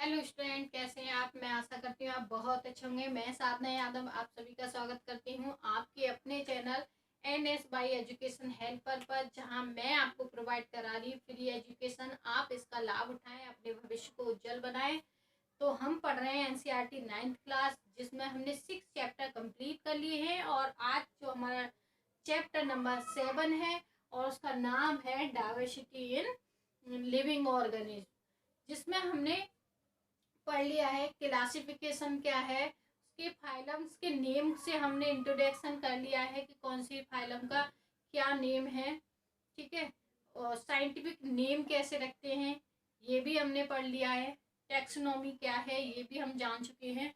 Hello student, कैसे हैं आप। मैं आशा करती हूँ आप बहुत अच्छे होंगे। मैं साधना यादव आप सभी का स्वागत करती हूँ आपके अपने channel NS by education helper पर, जहाँ मैं आपको प्रोवाइड करा रही हूँ फ्री एजुकेशन। आप इसका लाभ उठाएं, अपने भविष्य को उज्जवल बनाएं। तो हम पढ़ रहे हैं NCERT 9th क्लास, जिसमें हमने 6 चैप्टर कंप्लीट कर लिए हैं और आज जो हमारा चैप्टर नंबर 7 है और उसका नाम है डाइवर्सिटी इन लिविंग ऑर्गेनिज्म, जिसमें हमने पढ़ लिया है क्लासिफिकेशन क्या है, उसके फाइलम्स के नेम से हमने इंट्रोडक्शन कर लिया है कि कौन सी फाइलम का क्या नेम है। ठीक है, और साइंटिफिक नेम कैसे रखते हैं ये भी हमने पढ़ लिया है। टेक्सोनॉमी क्या है ये भी हम जान चुके हैं।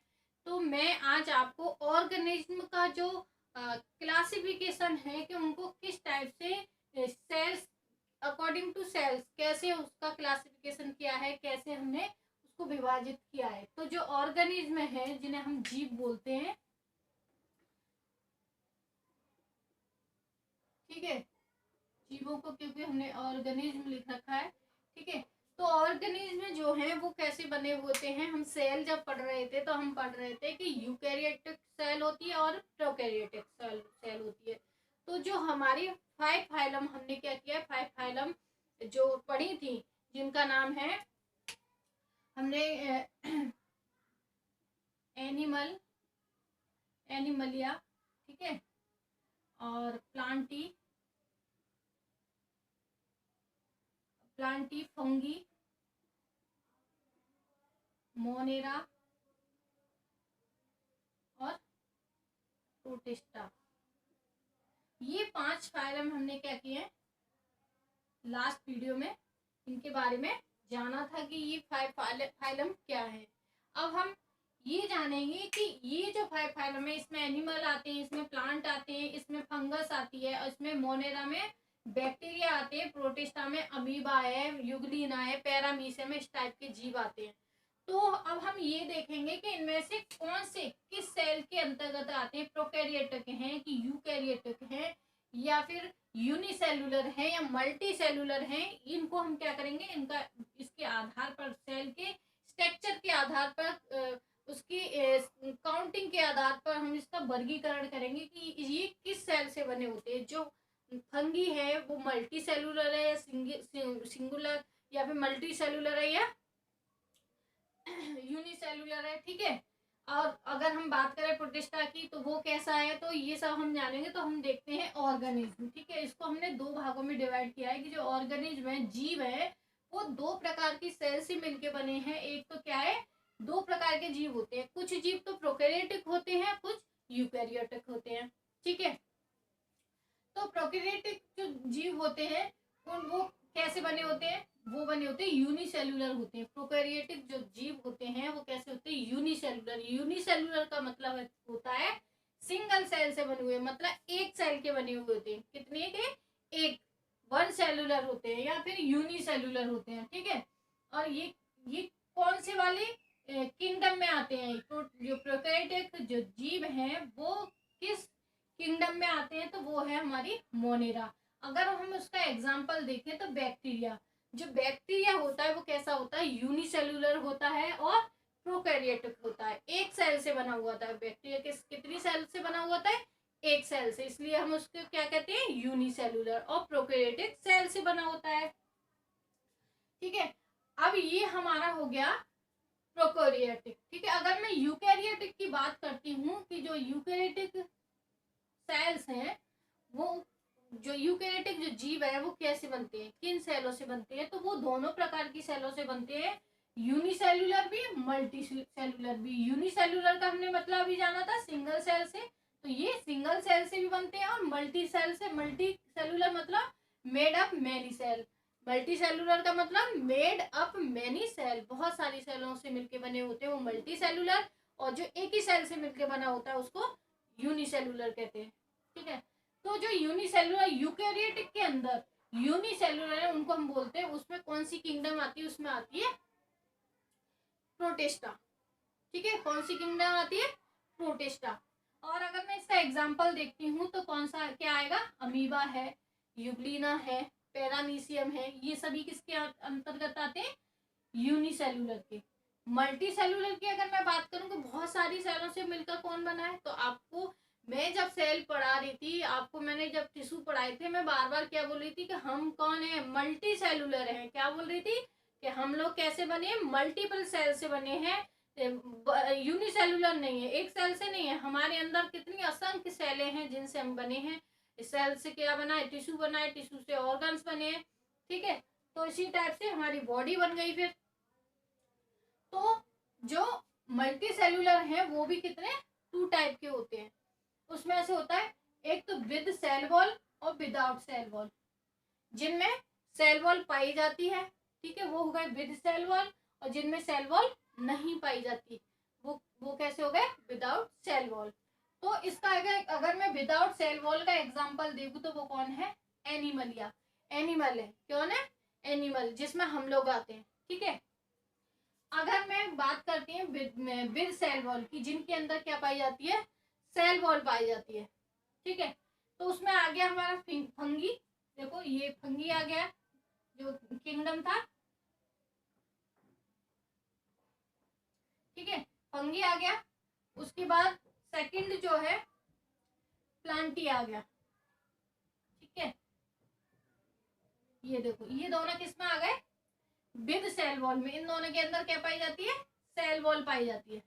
तो मैं आज आपको ऑर्गेनिज्म का जो क्लासिफिकेशन है कि उनको किस टाइप से सेल्स अकॉर्डिंग टू सेल्स कैसे उसका क्लासिफिकेशन किया है, कैसे हमने उसको विभाजित किया है। तो जो ऑर्गेनिज्म है जिन्हें हम जीव बोलते हैं, ठीक है, जीवों को क्योंकि हमने ऑर्गेनिज्म लिख रखा है। ठीक है, तो ऑर्गेनिज्म जो है वो कैसे बने होते हैं। हम सेल जब पढ़ रहे थे तो हम पढ़ रहे थे कि यूकैरियोटिक सेल होती है और प्रोकैरियोटिक सेल होती है। तो जो हमारी 5 फाइलम हमने क्या किया, 5 फाइलम जो पढ़ी थी जिनका नाम है हमने एनिमलिया, ठीक है, और प्लांटी फंगी, मोनेरा और प्रोटिस्टा। ये 5 फाइलम हमने क्या किए लास्ट वीडियो में, इनके बारे में जाना था कि ये 5 फाइलम क्या है। अब हम ये जानेंगे कि ये जो 5 फाइलम है इसमें एनिमल आते हैं, इसमें प्लांट आते हैं, इसमें फंगस आती है और इसमें मोनेरा में बैक्टीरिया आते हैं, प्रोटिस्टा में अमीबा है, यूग्लिना है, पैरामीशियम, इस टाइप के जीव आते हैं। तो अब हम ये देखेंगे कि इनमें से कौन से किस सेल के अंतर्गत आते हैं, प्रोकैरियोटिक हैं कि यूकैरियोटिक हैं या फिर यूनिसेलुलर है या मल्टी सेलुलर है। इनको हम क्या करेंगे, इनका इसके आधार पर सेल के स्ट्रक्चर के आधार पर उसकी काउंटिंग के आधार पर हम इसका वर्गीकरण करेंगे कि ये किस सेल से बने होते हैं। जो फंगी है वो मल्टी सेलुलर है या सिंगुलर या फिर मल्टी सेलुलर है या यूनिसेलुलर है। ठीक है, और अगर हम बात करें प्रोटिस्टा की तो वो कैसा है, तो ये सब हम जानेंगे। तो हम देखते हैं ऑर्गेनिज्म। ठीक है, इसको हमने 2 भागों में डिवाइड किया है कि जो ऑर्गेनिज्म है, जीव है, वो 2 प्रकार की सेल से मिलके बने हैं। एक तो क्या है, 2 प्रकार के जीव होते हैं, कुछ जीव तो प्रोकैरियोटिक होते हैं, कुछ यूकैरियोटिक होते हैं। ठीक है, तो प्रोकैरियोटिक जो जीव होते हैं वो कैसे बने होते हैं, वो बने होते हैं यूनिसेलुलर होते हैं। प्रोकैरियोटिक जो जीव होते हैं वो कैसे होते हैं, यूनिसेलुलर। यूनिसेलुलर का मतलब होता है सिंगल सेल से बने हुए, मतलब एक सेल के बने हुए होते हैं। कितने के, एक, 1 सेलुलर होते हैं या फिर यूनिसेलुलर होते हैं। ठीक है, और ये कौन से वाले किंगडम में आते हैं। तो जो प्रोकैरियोटिक जो जीव हैं वो किस किंगडम में आते हैं, तो वो है हमारी मोनेरा। अगर हम उसका एग्जांपल देखें तो बैक्टीरिया, जो बैक्टीरिया होता है वो कैसा होता है, यूनिसेलुलर होता है और प्रोकैरियोटिक होता है, एक सेल से बना हुआ था। बैक्टीरिया कितनी सेल से बना हुआ था, एक सेल से, इसलिए हम उसको क्या कहते हैं, यूनिसेलुलर। और प्रोकैरियोटिक सेल से बना होता है। ठीक है, अब ये हमारा हो गया प्रोकैरियोटिक। ठीक है, अगर मैं यूकैरियोटिक की बात करती हूँ कि जो यूकैरियोटिक सेल्स हैं, वो जो यूकैरियोटिक जो जीव है वो कैसे बनते हैं, किन सेलों से बनते हैं, तो वो दोनों प्रकार की सेलों से बनते हैं, यूनिसेलुलर भी, मल्टी सेलुलर भी। यूनिसेलुलर का हमने मतलब अभी जाना था सिंगल सेल से, तो ये सिंगल सेल से भी बनते हैं, और मल्टी सेल से, मल्टी सेलुलर मतलब made up many cell, multi cellular का मतलब मेड अप मैनी सेल, बहुत सारी सेलों से मिलके बने होते हैं वो मल्टी सेलुलर, और जो एक ही सेल से मिलके बना होता है उसको यूनिसेलुलर कहते हैं। ठीक है, तो जो यूनिसेलुलर यूकैरियोटिक के अंदर यूनिसेलुलर है उनको हम बोलते हैं, उसमें कौन सी किंगडम आती है, उसमें आती है प्रोटिस्टा। ठीक है, कौन सी किंगडम आती है, प्रोटिस्टा। और अगर मैं इसका एग्जांपल देखती हूँ तो कौन सा क्या आएगा, अमीबा है, यूग्लिना है, पैरामीशियम है, ये सभी किसके अंतर्गत आते हैं, यूनिसेलुलर के। मल्टी सेलुलर की अगर मैं बात करूँ कि बहुत सारी सेलों से मिलकर कौन बना है, तो आपको मैं जब सेल पढ़ा रही थी, आपको मैंने जब टिश्यू पढ़ाए थे, मैं बार बार क्या बोल रही थी कि हम कौन है, मल्टी सेलुलर है। क्या बोल रही थी कि हम लोग कैसे बने, मल्टीपल सेल से बने हैं, यूनिसेलुलर नहीं है, एक सेल से नहीं है। हमारे अंदर कितनी असंख्य सेलें हैं जिनसे हम बने हैं। इस सेल से क्या बना है, टिश्यू बना है, टिश्यू से ऑर्गन्स बने हैं, ठीक है। तो इसी टाइप से हमारी बॉडी बन गई। फिर तो जो मल्टी सेलुलर है वो भी कितने, 2 टाइप के होते हैं। उसमें ऐसे होता है, एक तो विद सेल वॉल और विदाउट सेल वॉल। जिनमें सेल वॉल पाई जाती है, ठीक है, वो हो गए विद सेल वॉल, और जिनमें सेल वॉल नहीं पाई जाती वो कैसे हो गए, विदाउट सेल वॉल। तो इसका अगर मैं विदाउट सेल वॉल का एग्जांपल देखूं तो वो कौन है, एनिमलिया। एनिमल है, कौन है, एनिमल, जिसमें हम लोग आते हैं, ठीक है। अगर मैं बात करती हूँ विद सेल वॉल की, जिनके अंदर क्या पाई जाती है, सेल वॉल पाई जाती है, ठीक है। तो उसमें आ गया हमारा फंगी। देखो ये फंगी आ गया, जो किंगडम था, ठीक है, फंगी आ गया। उसके बाद सेकंड जो है प्लांटी आ गया, ठीक है। ये देखो ये दोनों किस में आ गए, विद सेल वॉल में। इन दोनों के अंदर क्या पाई जाती है, सेल वॉल पाई जाती है,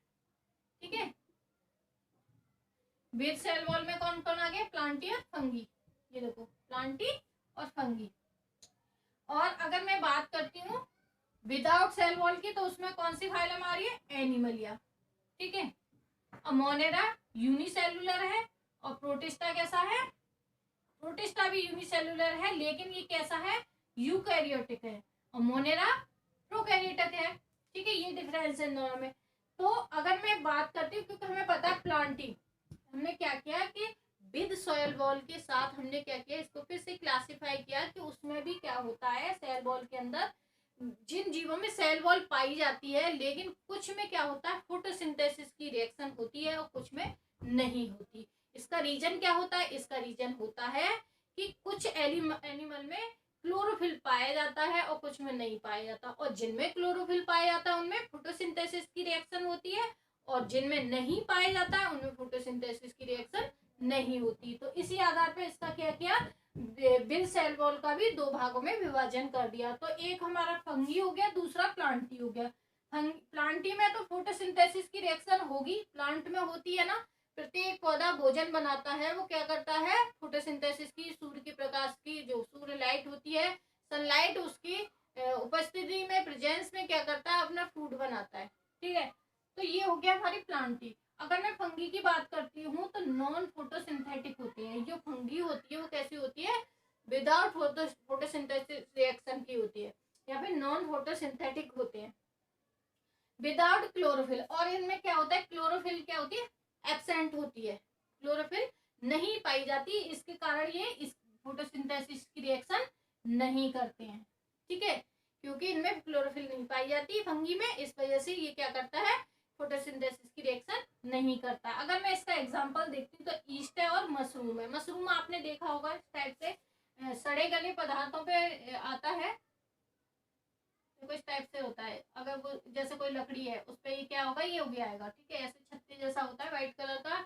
ठीक है। विद सेल वॉल में कौन कौन आ गया, प्लांटी और फंगी। ये देखो प्लांटी और फंगी। और अगर मैं बात करती हूँ विदाउट सेल वॉल की, तो उसमें कौन सी फाइलम आ रही है, एनिमलिया, ठीक है। मोनेरा यूनिसेलुलर है, और प्रोटिस्टा कैसा है, प्रोटिस्टा भी यूनिसेलुलर है, लेकिन ये कैसा है, यूकैरियोटिक है, और मोनेरा प्रोकैरियोटिक है, ठीक है। ये डिफरेंस है इन दोनों में। तो अगर मैं बात करती हूँ, क्योंकि हमें पता है प्लांटी, हमने क्या किया कि विद सॉयल वॉल के साथ हमने क्या किया, इसको फिर से क्लासिफाई किया कि उसमें भी क्या होता है, सेल वॉल के अंदर जिन जीवों में सेल वॉल पाई जाती है, लेकिन कुछ में क्या होता है, फोटोसिंथेसिस की रिएक्शन होती है और कुछ में नहीं होती। इसका रीजन क्या होता है, इसका रीजन होता है कि कुछ एनिमल में क्लोरोफिल पाया जाता है और कुछ में नहीं पाया जाता, और जिनमें क्लोरोफिल पाया जाता है उनमें फोटोसिंथेसिस की रिएक्शन होती है, और जिनमें नहीं पाया जाता है उनमें फोटोसिंथेसिस की रिएक्शन नहीं होती। तो इसी आधार पर इसका क्या किया, बिल सेल वॉल का भी 2 भागों में विभाजन कर दिया। तो एक हमारा फंगी हो गया, दूसरा प्लांटी हो गया। प्लांटी में तो फोटोसिंथेसिस की रिएक्शन होगी, प्लांट में होती है ना। प्रत्येक पौधा भोजन बनाता है, वो क्या करता है, फोटोसिंथेसिस की, सूर्य के प्रकाश की, जो सूर्य लाइट होती है, सनलाइट, उसकी उपस्थिति में, प्रेजेंस में क्या करता है, अपना फूड बनाता है, ठीक है। तो ये हो गया हमारी प्लांटी। अगर मैं फंगी की बात करती हूँ तो नॉन फोटोसिंथेटिक होती है। जो फंगी होती है वो कैसी होती है, विदाउट फोटोसिंथेसिस रिएक्शन की होती है, या फिर नॉन फोटोसिंथेटिक होते हैं, विदाउट क्लोरोफिल। और इनमें क्या होता है, क्लोरोफिल क्या होती है, एब्सेंट होती है, क्लोरोफिल नहीं पाई जाती, इसके कारण ये इस फोटोसिंथेसिस की रिएक्शन नहीं करते हैं, ठीक है, क्योंकि इनमें क्लोरोफिल नहीं पाई जाती फंगी में, इस वजह से ये क्या करता है, फोटोसिंथेसिस की रिएक्शन नहीं करता। अगर मैं इसका एग्जांपल देखती हूँ तो ईस्ट है और मशरूम है। मशरूम आपने देखा होगा इस टाइप से सड़े गले पदार्थों पे आता है, तो इस टाइप से होता है। अगर वो जैसे कोई लकड़ी है उस पर ये क्या होगा, ये उग आएगा, ठीक है, ऐसे छत्ते जैसा होता है, व्हाइट कलर का,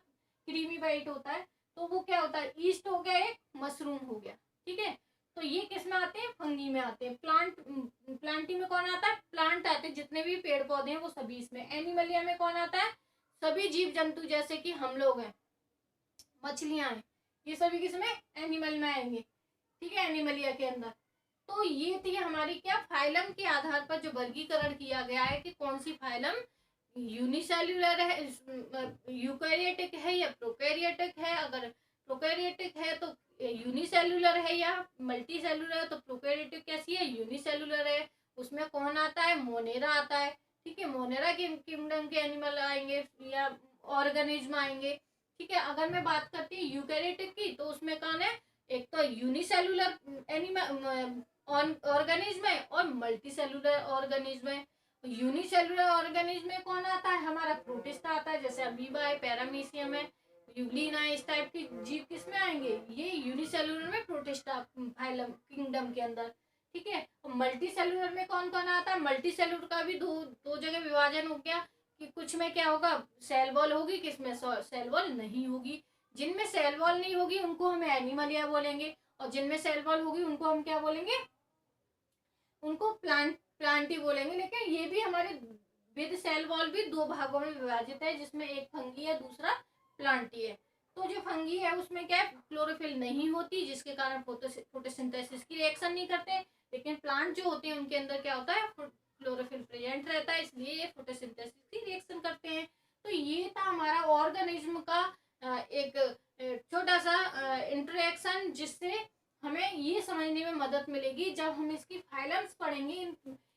क्रीमी व्हाइट होता है। तो वो क्या होता है, ईस्ट हो गया, एक मशरूम हो गया, ठीक है। तो ये किस में आते हैं, फंगी में आते हैं। प्लांटी में कौन आता है, प्लांट आते हैं, जितने भी पेड़ पौधे हैं वो सभी इसमें। एनिमलिया में कौन आता है, सभी जीव जंतु, जैसे कि हम लोग हैं, मछलियां हैं, ये सभी किसमें, एनिमल में आएंगे, ठीक है, एनिमलिया के अंदर। तो ये थी हमारी क्या, फाइलम के आधार पर जो वर्गीकरण किया गया है कि कौन सी फाइलम यूनिसेल्युलर है, यूकैरियोटिक है या प्रोकैरियोटिक है। अगर प्रोकैरियोटिक है तो यूनिसेल्युलर है, या मल्टी सेलुलर है तो प्रोकैरियोटिक कैसी है, यूनिसेल्युलर है। उसमें कौन आता है, मोनेरा आता है, ठीक है, मोनेरा के किंगडम के एनिमल आएंगे या ऑर्गेनिज्म आएंगे, ठीक है। अगर मैं बात करती हूँ यूकैरियोटिक की, तो उसमें कौन है, एक तो यूनिसेलुलर एनिमल ऑर्गेनिज्म है, और मल्टी सेलुलर ऑर्गेनिज्म है। यूनिसेलुलर ऑर्गेनिज्म में कौन आता है, हमारा प्रोटिस्टा आता है, जैसे अमीबा है, पैरामीशियम है, यूग्लिना है, इस टाइप की जीव किस में आएंगे, ये यूनिसेलुलर में, प्रोटिस्टा फाइलम किंगडम के अंदर, ठीक है। मल्टी सेलुलर में कौन कौन आता है, मल्टी सेलुलर का भी दो दो जगह विभाजन हो गया कि कुछ में क्या होगा, सेल वॉल होगी, किसमें सेल वॉल नहीं होगी। जिनमें सेल वॉल नहीं होगी उनको हम एनिमलिया बोलेंगे, और जिनमें सेल वॉल होगी उनको हम क्या बोलेंगे, उनको प्लांटी बोलेंगे। लेकिन ये भी हमारे विद सेल वॉल भी दो भागों में विभाजित है, जिसमें एक फंगी है, दूसरा प्लांटी है। तो जो फंगी है उसमें क्या है, क्लोरोफिल नहीं होती, जिसके कारण फोटोसिंथेसिस की रिएक्शन नहीं करते। लेकिन प्लांट जो होते हैं उनके अंदर क्या होता है, क्लोरोफिल प्रेजेंट रहता है, इसलिए ये फोटोसिंथेसिस की रिएक्शन करते हैं। तो ये था हमारा ऑर्गेनिज्म का एक छोटा सा इंट्रोडक्शन, जिससे हमें ये समझने में मदद मिलेगी जब हम इसकी फाइलम्स पढ़ेंगे।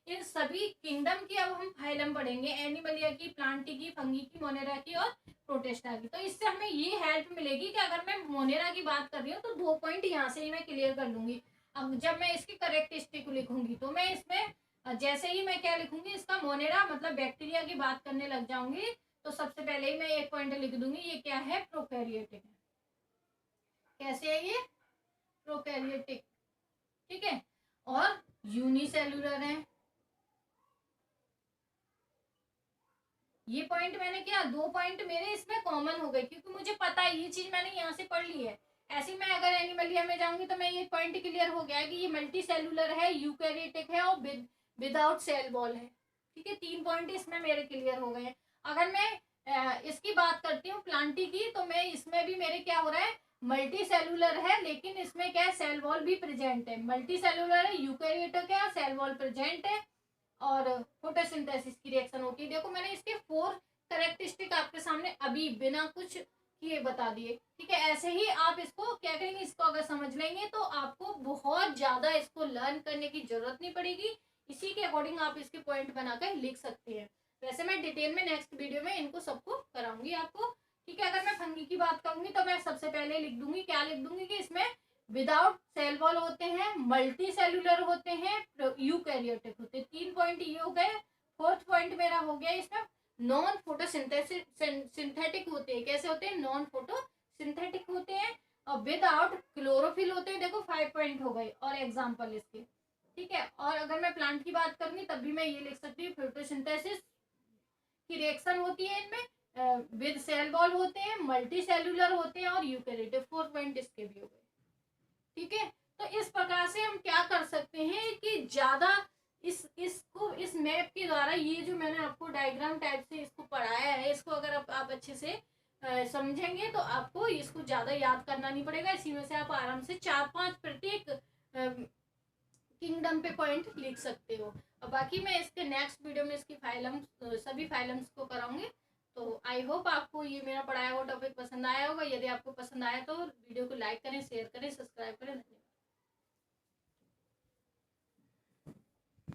इन सभी किंगडम की अब हम फाइलम पढ़ेंगे, एनिमलिया की, प्लांटी की, फंगी की, मोनेरा की और प्रोटेस्टा की। तो इससे हमें ये हेल्प मिलेगी कि अगर मैं मोनेरा की बात कर रही हूँ तो 2 पॉइंट यहाँ से ही मैं क्लियर कर लूंगी। अब जब मैं इसकी करेक्टरिस्टिक लिखूंगी तो मैं इसमें जैसे ही मैं क्या लिखूंगी, इसका मोनेरा मतलब बैक्टीरिया की बात करने लग जाऊंगी, तो सबसे पहले ही मैं एक पॉइंट लिख दूंगी, ये क्या है, प्रोकैरियोटिक है। कैसे है ये, प्रोकैरियोटिक, ठीक है। और यूनिसेलुलर है। ये पॉइंट मैंने क्या, 2 पॉइंट मेरे इसमें कॉमन हो गए, क्योंकि मुझे पता है ये चीज मैंने यहाँ से पढ़ ली है। ऐसे मैं अगर एनिमलिया में जाऊंगी तो मैं ये पॉइंट क्लियर हो गया कि ये मल्टी सेलुलर है, यूकैरियोटिक है और विदाउट सेल वॉल है। ठीक है, 3 पॉइंट इसमें मेरे क्लियर हो गए हैं। अगर मैं इसकी बात करती हूँ प्लांटी की, तो मैं इसमें भी मेरे क्या हो रहा है, मल्टी सेलुलर है, लेकिन इसमें क्या है, सेल वॉल भी प्रेजेंट है। मल्टी सेलुलर है, यूकैरियोटिक है, सेल वॉल प्रेजेंट है और फोटोसिंथेसिस की रिएक्शन होती है। देखो मैंने इसके 4 कैरेक्टरिस्टिक आपके सामने अभी बिना कुछ किए बता दिए। ठीक है, ऐसे ही आप इसको क्या करेंगे, इसको अगर समझ लेंगे तो आपको बहुत ज्यादा इसको लर्न करने की जरूरत नहीं पड़ेगी। इसी के अकॉर्डिंग आप इसके पॉइंट बनाकर लिख सकते हैं। वैसे मैं डिटेल में नेक्स्ट वीडियो में इनको सबको कराऊंगी आपको। ठीक है, अगर मैं फंगी की बात करूंगी तो मैं सबसे पहले लिख दूंगी, क्या लिख दूंगी कि इसमें विदाउट सेल वॉल होते हैं, मल्टी सेलुलर होते हैं, यूकैरियोटिक होते हैं। 3 पॉइंट ये हो गए। 4th पॉइंट मेरा हो गया, इसमें नॉन फोटोसिंथेसिस सिंथेटिक होते हैं। कैसे होते हैं, नॉन फोटोसिंथेटिक होते हैं और विदाउट क्लोरोफिल होते हैं। देखो 5 पॉइंट हो गए और एग्जांपल इसके। ठीक है, और अगर मैं प्लांट की बात करूंगी तब भी मैं ये लिख सकती हूँ, फोटोसिंथेसिस की रिएक्शन होती है इनमें, विद सेल वॉल होते हैं, मल्टी सेलुलर होते हैं और यूकैरियोटिक। 4 पॉइंट इसके भी हो गए। ठीक है, तो इस प्रकार से हम क्या कर सकते हैं कि ज्यादा इसको इस मैप के द्वारा, ये जो मैंने आपको डायग्राम टाइप से इसको पढ़ाया है, इसको अगर आप अच्छे से समझेंगे तो आपको इसको ज्यादा याद करना नहीं पड़ेगा। इसी में से आप आराम से 4-5 प्रत्येक किंगडम पे पॉइंट लिख सकते हो। और बाकी मैं इसके नेक्स्ट वीडियो में इसकी फाइलम सभी फाइलम्स को कराऊंगी। तो आई होप आपको ये मेरा पढ़ाया हुआ टॉपिक पसंद आया होगा। यदि आपको पसंद आया तो वीडियो को लाइक करें, शेयर करें, सब्सक्राइब करें।